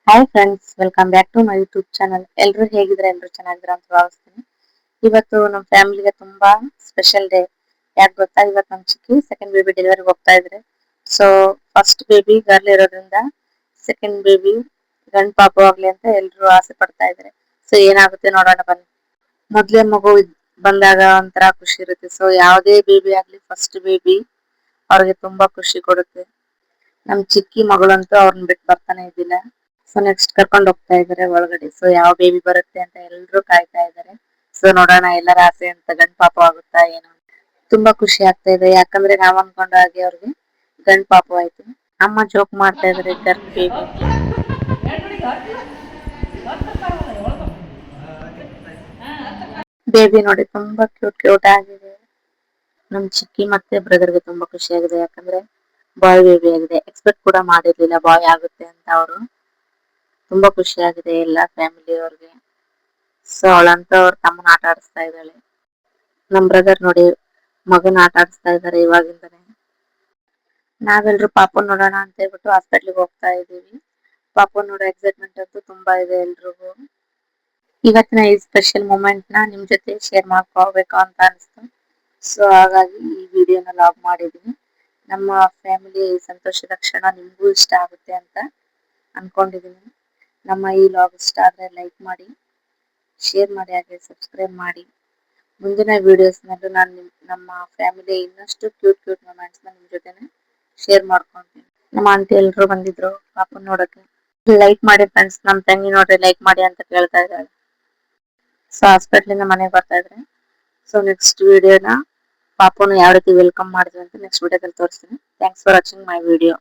Hi friends, welcome back to my YouTube channel. ಎಲ್ಲರೂ ಹೇಗಿದ್ರೆ ಎಲ್ಲರೂ ಚೆನ್ನಾಗಿದ್ರೆ ಅಂತ ಭಾವಿಸ್ತೀನಿ. ಇವತ್ತು ನಮ್ಮ ಫ್ಯಾಮಿಲಿಗೆ ತುಂಬಾ ಸ್ಪೆಷಲ್ ಡೇ. ಯಾಕೆ ಗೊತ್ತಾ? ಇವತ್ತು ನಮ್ಮ ಚಿಕ್ಕಿ ಸೆಕೆಂಡ್ ಬೇಬಿ ಡೆಲಿವರಿಗೆ ಹೋಗ್ತಾ ಇದ್ರೆ. ಸೊ ಫಸ್ಟ್ ಬೇಬಿ ಗರ್ಲ್ ಇರೋದ್ರಿಂದ ಸೆಕೆಂಡ್ ಬೇಬಿ ಗಂಡ್ ಪಾಪು ಆಗ್ಲಿ ಅಂತ ಎಲ್ಲರೂ ಆಸೆ ಪಡ್ತಾ ಇದ್ದಾರೆ. ಸೊ ಏನಾಗುತ್ತೆ ನೋಡೋಣ ಬನ್ನಿ. ಮೊದ್ಲೇ ಮಗು ಬಂದಾಗ ಒಂಥರ ಖುಷಿ ಇರುತ್ತೆ. ಸೊ ಯಾವುದೇ ಬೇಬಿ ಆಗ್ಲಿ ಫಸ್ಟ್ ಬೇಬಿ ಅವ್ರಿಗೆ ತುಂಬಾ ಖುಷಿ ಕೊಡುತ್ತೆ. ನಮ್ ಚಿಕ್ಕಿ ಮಗಳಂತೂ ಅವ್ರನ್ನ ಬಿಟ್ಟು ಬರ್ತಾನೆ ಇದ್ದಿಲ್ಲ. ಸೊ ನೆಕ್ಸ್ಟ್ ಕರ್ಕೊಂಡು ಹೋಗ್ತಾ ಇದಾರೆ ಒಳಗಡೆ. ಸೊ ಯಾವ ಬೇಬಿ ಬರುತ್ತೆ ಅಂತ ಎಲ್ರು ಕಾಯ್ತಾ ಇದಾರೆ. ಸೊ ನೋಡೋಣ ಎಲ್ಲರ ಆಸೆ ಅಂತ ಗಂಡ್ ಪಾಪು ಆಗುತ್ತಾ ಏನೋ. ತುಂಬಾ ಖುಷಿ ಆಗ್ತಾ ಇದೆ, ಯಾಕಂದ್ರೆ ನಾವ್ ಅನ್ಕೊಂಡ ಹಾಗೆ ಅವ್ರಿಗೆ ಗಂಡ್ ಪಾಪು ಆಯ್ತು. ಅಮ್ಮ ಜೋಕ್ ಮಾಡ್ತಾ ಇದಾರೆ ಗರ್ಲ್ ಬೇಬಿ ಅಂತ. ಬೇಬಿ ನೋಡಿ ತುಂಬಾ ಕ್ಯೂಟ್ ಕ್ಯೂಟ್ ಆಗಿದೆ. ನಮ್ ಚಿಕ್ಕಿ ಮತ್ತೆ ಬ್ರದರ್ಗೆ ತುಂಬಾ ಖುಷಿ ಆಗಿದೆ, ಯಾಕಂದ್ರೆ ಬಾಯ್ ಬೇಬಿ ಆಗಿದೆ. ಎಕ್ಸ್ಪೆಕ್ಟ್ ಕೂಡ ಮಾಡಿರ್ಲಿಲ್ಲ ಬಾಯ್ ಆಗುತ್ತೆ ಅಂತ ಅವರು. ತುಂಬಾ ಖುಷಿ ಆಗಿದೆ ಎಲ್ಲಾ ಫ್ಯಾಮಿಲಿ ಅವ್ರಿಗೆ. ಸೊ ಅವಳಂತ ಅವ್ರ ತಮ್ಮನ ಆಟ ಆಡಿಸ್ತಾ ಇದ್ದಾಳೆ. ನಮ್ ಬ್ರದರ್ ನೋಡಿ ಮಗನ ಆಟ ಆಡಿಸ್ತಾ ಇದಾರೆ ಇವಾಗಿಂದಾನೆ. ನಾವೆಲ್ರು ಪಾಪು ನೋಡೋಣ ಅಂತ ಹೇಳ್ಬಿಟ್ಟು ಹಾಸ್ಪಿಟ್ಲಿಗೆ ಹೋಗ್ತಾ ಇದೀವಿ. ಪಾಪು ನೋಡೋ ಎಕ್ಸೈಟ್ಮೆಂಟ್ ಅಂತೂ ತುಂಬಾ ಇದೆ ಎಲ್ರಿಗೂ. ಇವತ್ತಿನ ಈ ಸ್ಪೆಷಲ್ ಮೂಮೆಂಟ್ ನ ನಿಮ್ ಜೊತೆ ಶೇರ್ ಮಾಡ್ಕೋಬೇಕು ಅಂತ ಅನಿಸ್ತು. ಸೊ ಹಾಗಾಗಿ ಈ ವಿಡಿಯೋನ ಲಾಗ್ ಮಾಡಿದೀನಿ. ನಮ್ಮ ಫ್ಯಾಮಿಲಿ ಸಂತೋಷದ ಕ್ಷಣ ನಿಮ್ಗೂ ಇಷ್ಟ ಆಗುತ್ತೆ ಅಂತ ಅನ್ಕೊಂಡಿದೀನಿ. ನಮ್ಮ ಈ ಲಾಗ್ ಇಷ್ಟ ಆದ್ರೆ ಲೈಕ್ ಮಾಡಿ, ಶೇರ್ ಮಾಡಿ, ಹಾಗೆ ಸಬ್ಸ್ಕ್ರೈಬ್ ಮಾಡಿ. ಮುಂದಿನ ವಿಡಿಯೋಸ್ ನಲ್ಲೂ ನಾನು ನಮ್ಮ ಫ್ಯಾಮಿಲಿ ಇನ್ನಷ್ಟು ಕ್ಯೂಟ್ ಕ್ಯೂಟ್ ಮೊಮೆಂಟ್ಸ್ ನಿಮ್ ಜೊತೆನೆ ಶೇರ್ ಮಾಡ್ಕೊಂತೀನಿ. ನಮ್ಮ ಆಂಟಿ ಎಲ್ರು ಬಂದಿದ್ರು ಪಾಪನ್ ನೋಡಕ್ಕೆ. ಲೈಕ್ ಮಾಡಿ ಫ್ರೆಂಡ್ಸ್, ನಮ್ ತಂಗಿ ನೋಡ್ರಿ ಲೈಕ್ ಮಾಡಿ ಅಂತ ಕೇಳ್ತಾ ಇದ್ದಾಳೆ. ಸೊ ಹಾಸ್ಪಿಟ್ಲಿಂದ ಮನೆಗೆ ಬರ್ತಾ ಇದ್ರೆ. ಸೊ ನೆಕ್ಸ್ಟ್ ವಿಡಿಯೋನ ಪಾಪುನ ಯಾವ ರೀತಿ ವೆಲ್ಕಮ್ ಮಾಡಿದ್ವಿ ಅಂತ ನೆಕ್ಸ್ಟ್ ವಿಡಿಯೋದಲ್ಲಿ ತೋರಿಸ್ತೀನಿ. Thanks for watching my video.